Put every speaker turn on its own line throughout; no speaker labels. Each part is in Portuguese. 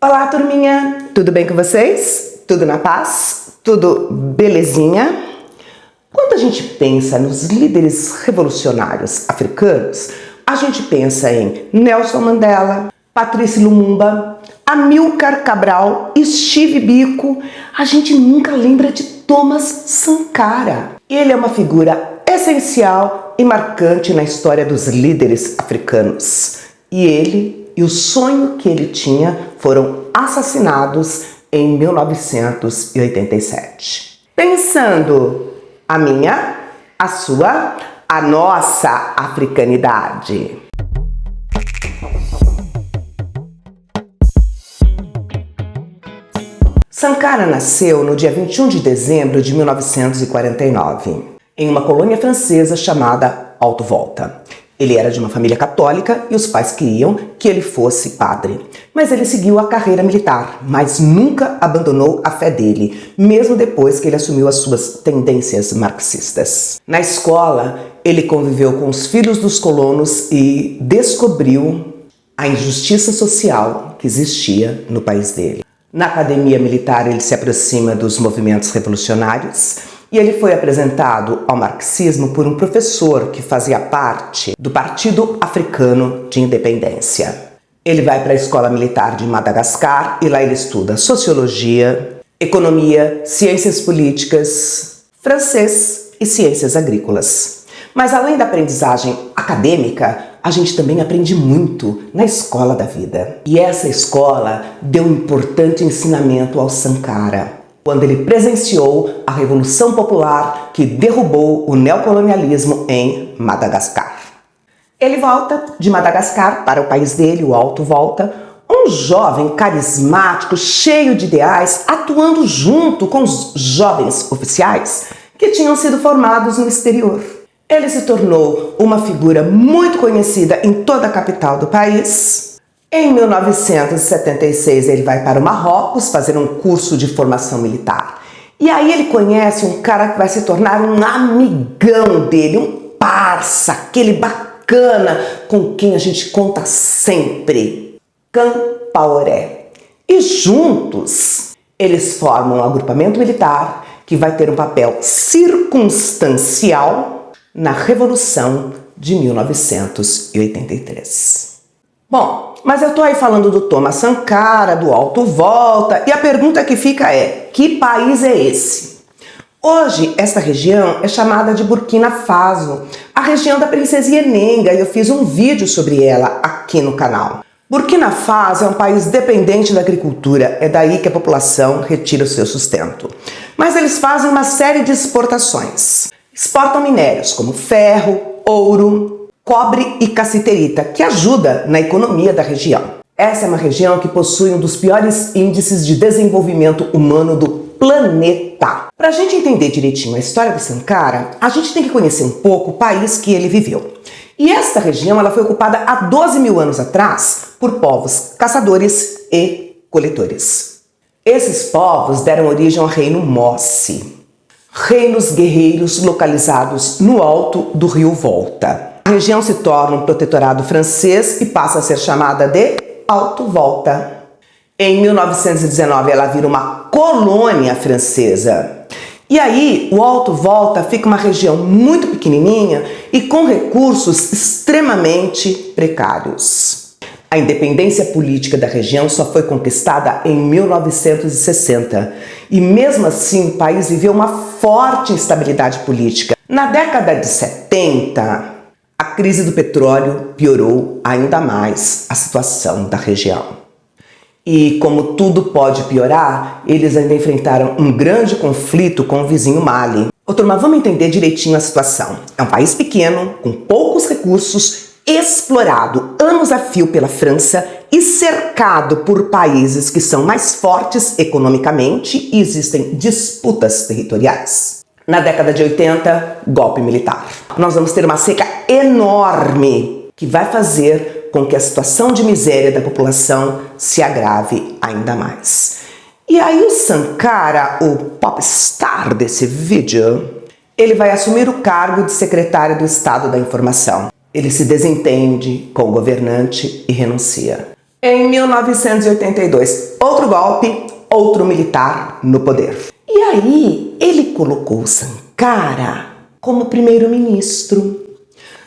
Olá, turminha! Tudo bem com vocês? Tudo na paz? Tudo belezinha? Quando a gente pensa nos líderes revolucionários africanos, a gente pensa em Nelson Mandela, Patrice Lumumba, Amílcar Cabral, Steve Biko. A gente nunca lembra de Thomas Sankara. Ele é uma figura essencial e marcante na história dos líderes africanos. E ele e o sonho que ele tinha foram assassinados em 1987. Pensando a minha, a sua, a nossa africanidade. Sankara nasceu no dia 21 de dezembro de 1949, em uma colônia francesa chamada Alto Volta. Ele era de uma família católica e os pais queriam que ele fosse padre. Mas ele seguiu a carreira militar, mas nunca abandonou a fé dele, mesmo depois que ele assumiu as suas tendências marxistas. Na escola, ele conviveu com os filhos dos colonos e descobriu a injustiça social que existia no país dele. Na academia militar, ele se aproxima dos movimentos revolucionários e ele foi apresentado ao marxismo por um professor que fazia parte do Partido Africano de Independência. Ele vai para a Escola Militar de Madagascar e lá ele estuda sociologia, economia, ciências políticas, francês e ciências agrícolas. Mas além da aprendizagem acadêmica, a gente também aprende muito na escola da vida. E essa escola deu um importante ensinamento ao Sankara, quando ele presenciou a Revolução Popular que derrubou o neocolonialismo em Madagascar. Ele volta de Madagascar para o país dele, o Alto Volta, um jovem carismático, cheio de ideais, atuando junto com os jovens oficiais que tinham sido formados no exterior. Ele se tornou uma figura muito conhecida em toda a capital do país. Em 1976 ele vai para o Marrocos fazer um curso de formação militar. E aí ele conhece um cara que vai se tornar um amigão dele, um parça, aquele bacana com quem a gente conta sempre, Compaoré. E juntos eles formam um agrupamento militar que vai ter um papel circunstancial na Revolução de 1983. Bom, mas eu tô aí falando do Thomas Sankara, do Alto Volta, e a pergunta que fica é: que país é esse? Hoje, esta região é chamada de Burkina Faso, a região da Princesa Yenenga, e eu fiz um vídeo sobre ela aqui no canal. Burkina Faso é um país dependente da agricultura, é daí que a população retira o seu sustento. Mas eles fazem uma série de exportações. Exportam minérios como ferro, ouro, cobre e cassiterita, que ajuda na economia da região. Essa é uma região que possui um dos piores índices de desenvolvimento humano do planeta. Para a gente entender direitinho a história do Sankara, a gente tem que conhecer um pouco o país que ele viveu. E esta região ela foi ocupada há 12 mil anos atrás por povos caçadores e coletores. Esses povos deram origem ao reino Mossi, reinos guerreiros localizados no alto do rio Volta. A região se torna um protetorado francês e passa a ser chamada de Alto Volta. Em 1919 ela vira uma colônia francesa. E aí o Alto Volta fica uma região muito pequenininha e com recursos extremamente precários. A independência política da região só foi conquistada em 1960 e mesmo assim o país viveu uma forte instabilidade política. Na década de 70, a crise do petróleo piorou ainda mais a situação da região. E como tudo pode piorar, eles ainda enfrentaram um grande conflito com o vizinho Mali. Ô turma, vamos entender direitinho a situação. É um país pequeno, com poucos recursos, explorado anos a fio pela França e cercado por países que são mais fortes economicamente e existem disputas territoriais. Na década de 80, golpe militar. Nós vamos ter uma seca enorme que vai fazer com que a situação de miséria da população se agrave ainda mais. E aí o Sankara, o popstar desse vídeo, ele vai assumir o cargo de secretário do Estado da Informação. Ele se desentende com o governante e renuncia. Em 1982, outro golpe, outro militar no poder. E aí, ele colocou o Sankara como primeiro-ministro.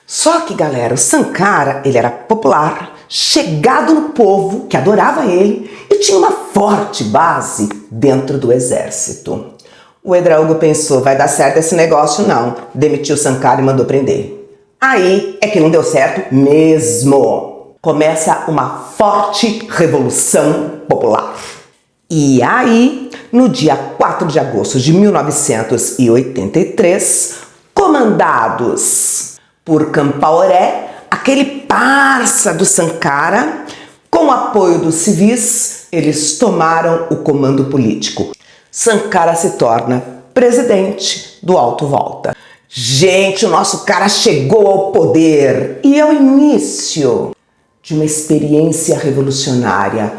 Só que, galera, o Sankara, ele era popular, chegado no povo, que adorava ele, e tinha uma forte base dentro do exército. O Ouedraogo pensou, vai dar certo esse negócio não, demitiu o Sankara e mandou prender. Aí é que não deu certo mesmo. Começa uma forte revolução popular. E aí, no dia 4 de agosto de 1983, comandados por Compaoré, aquele parça do Sankara, com o apoio dos civis, eles tomaram o comando político. Sankara se torna presidente do Alto Volta. Gente, o nosso cara chegou ao poder e é o início de uma experiência revolucionária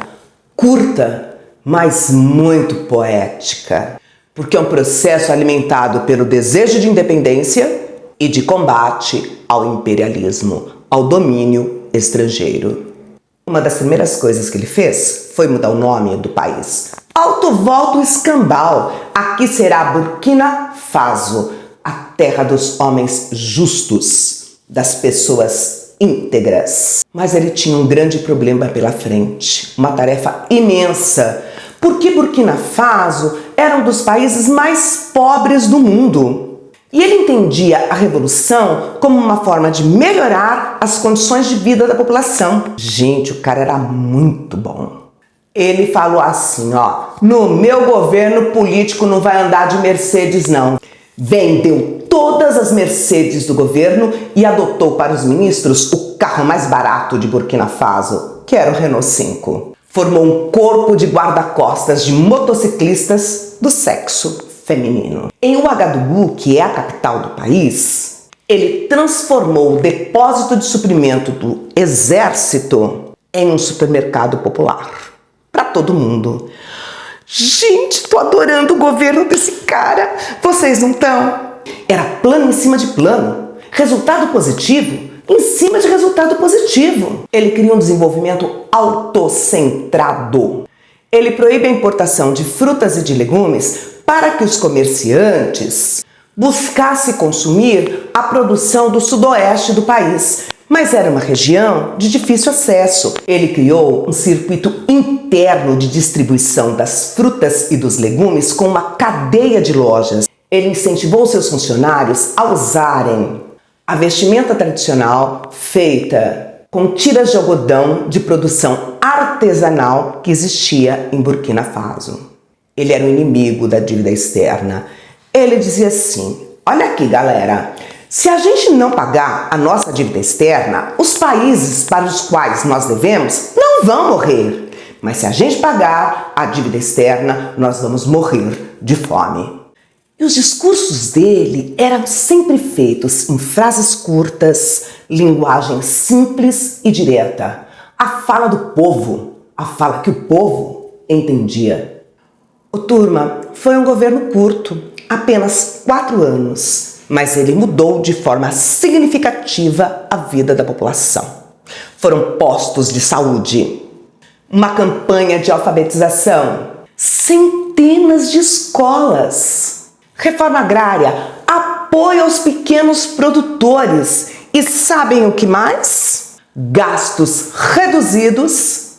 curta, mas muito poética, porque é um processo alimentado pelo desejo de independência e de combate ao imperialismo, ao domínio estrangeiro. Uma das primeiras coisas que ele fez foi mudar o nome do país. Alto Volta Escambau, aqui será Burkina Faso, a terra dos homens justos, das pessoas íntegras. Mas ele tinha um grande problema pela frente, uma tarefa imensa, porque Burkina Faso era um dos países mais pobres do mundo. E ele entendia a revolução como uma forma de melhorar as condições de vida da população. Gente, o cara era muito bom. Ele falou assim, ó, no meu governo político não vai andar de Mercedes não. Vendeu todas as Mercedes do governo e adotou para os ministros o carro mais barato de Burkina Faso, que era o Renault 5. Formou um corpo de guarda-costas de motociclistas do sexo feminino. Em Ouagadougou, que é a capital do país, ele transformou o depósito de suprimento do exército em um supermercado popular para todo mundo. Gente, tô adorando o governo desse cara. Vocês não estão? Era plano em cima de plano, resultado positivo em cima de resultado positivo. Ele cria um desenvolvimento autocentrado. Ele proíbe a importação de frutas e de legumes para que os comerciantes buscassem consumir a produção do sudoeste do país, mas era uma região de difícil acesso. Ele criou um circuito interno de distribuição das frutas e dos legumes com uma cadeia de lojas. Ele incentivou seus funcionários a usarem a vestimenta tradicional feita com tiras de algodão de produção artesanal que existia em Burkina Faso. Ele era o inimigo da dívida externa. Ele dizia assim, olha aqui galera, se a gente não pagar a nossa dívida externa, os países para os quais nós devemos não vão morrer. Mas se a gente pagar a dívida externa, nós vamos morrer de fome. E os discursos dele eram sempre feitos em frases curtas, linguagem simples e direta. A fala do povo, a fala que o povo entendia. Ô turma, foi um governo curto, apenas 4 anos, mas ele mudou de forma significativa a vida da população. Foram postos de saúde, uma campanha de alfabetização, centenas de escolas, reforma agrária, apoio aos pequenos produtores e sabem o que mais? Gastos reduzidos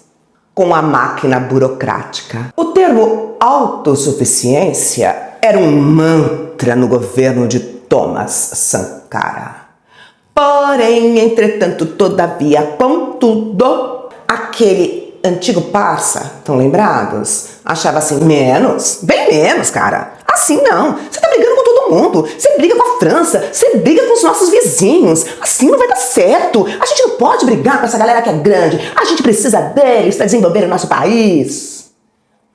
com a máquina burocrática. O termo autossuficiência era um mantra no governo de Thomas Sankara. Porém, entretanto, todavia, contudo, aquele antigo parça, estão lembrados? Achava assim, menos, bem menos, cara. Assim não, você tá brigando com todo mundo, você briga com a França, você briga com os nossos vizinhos, assim não vai dar certo. A gente não pode brigar com essa galera que é grande, a gente precisa deles para desenvolver o nosso país.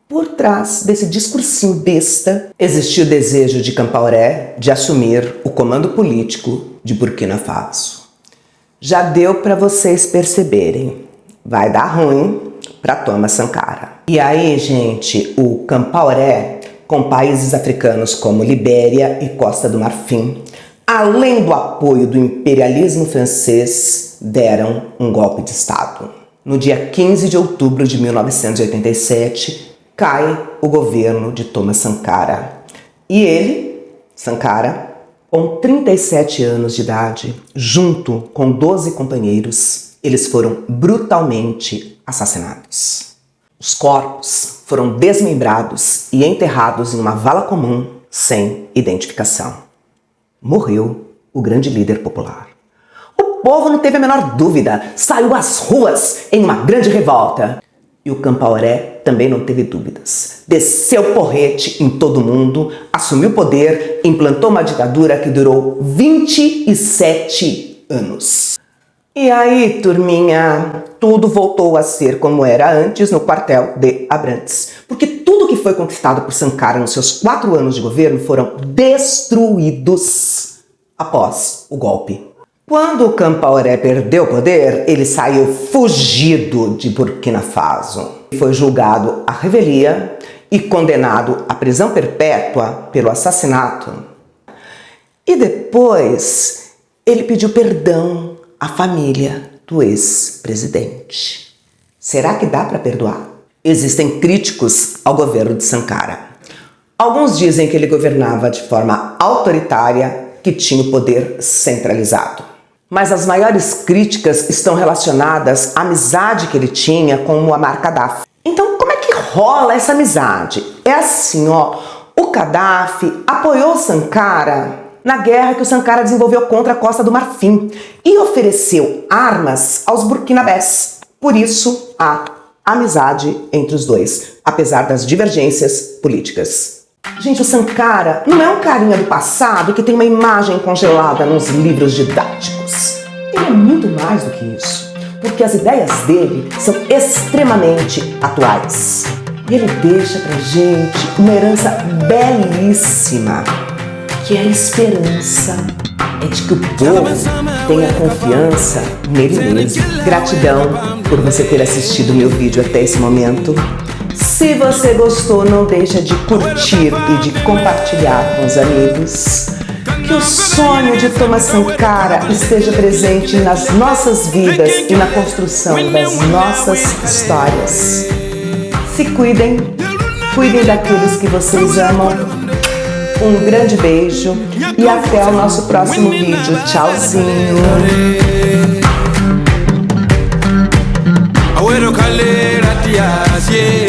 Por trás desse discursinho besta, existiu o desejo de Compaoré de assumir o comando político de Burkina Faso. Já deu para vocês perceberem, vai dar ruim para Thomas Sankara. E aí, gente, o Compaoré, com países africanos como Libéria e Costa do Marfim, além do apoio do imperialismo francês, deram um golpe de Estado. No dia 15 de outubro de 1987, cai o governo de Thomas Sankara. E ele, Sankara, com 37 anos de idade, junto com 12 companheiros, eles foram brutalmente assassinados. Os corpos foram desmembrados e enterrados em uma vala comum sem identificação. Morreu o grande líder popular. O povo não teve a menor dúvida, saiu às ruas em uma grande revolta. E o Compaoré também não teve dúvidas. Desceu porrete em todo mundo, assumiu o poder, implantou uma ditadura que durou 27 anos. E aí, turminha, tudo voltou a ser como era antes no quartel de Abrantes. Porque tudo que foi conquistado por Sankara nos seus 4 anos de governo foram destruídos após o golpe. Quando o Compaoré perdeu o poder, ele saiu fugido de Burkina Faso. Foi julgado à revelia e condenado à prisão perpétua pelo assassinato. E depois ele pediu perdão à família do ex-presidente. Será que dá para perdoar? Existem críticos ao governo de Sankara. Alguns dizem que ele governava de forma autoritária, que tinha o poder centralizado. Mas as maiores críticas estão relacionadas à amizade que ele tinha com Muammar Gaddafi. Então, como é que rola essa amizade? É assim, ó, o Gaddafi apoiou Sankara na guerra que o Sankara desenvolveu contra a Costa do Marfim e ofereceu armas aos burkinabés. Por isso, há amizade entre os dois, apesar das divergências políticas. Gente, o Sankara não é um carinha do passado que tem uma imagem congelada nos livros didáticos. Ele é muito mais do que isso, porque as ideias dele são extremamente atuais. E ele deixa pra gente uma herança belíssima, que é a esperança. É de que o povo tenha confiança nele mesmo. Gratidão por você ter assistido o meu vídeo até esse momento. Se você gostou, não deixa de curtir e de compartilhar com os amigos. Que o sonho de Thomas Sankara esteja presente nas nossas vidas e na construção das nossas histórias. Se cuidem, cuidem daqueles que vocês amam. Um grande beijo e até o nosso próximo vídeo. Tchauzinho!
Agüero Calera, tías, yeah.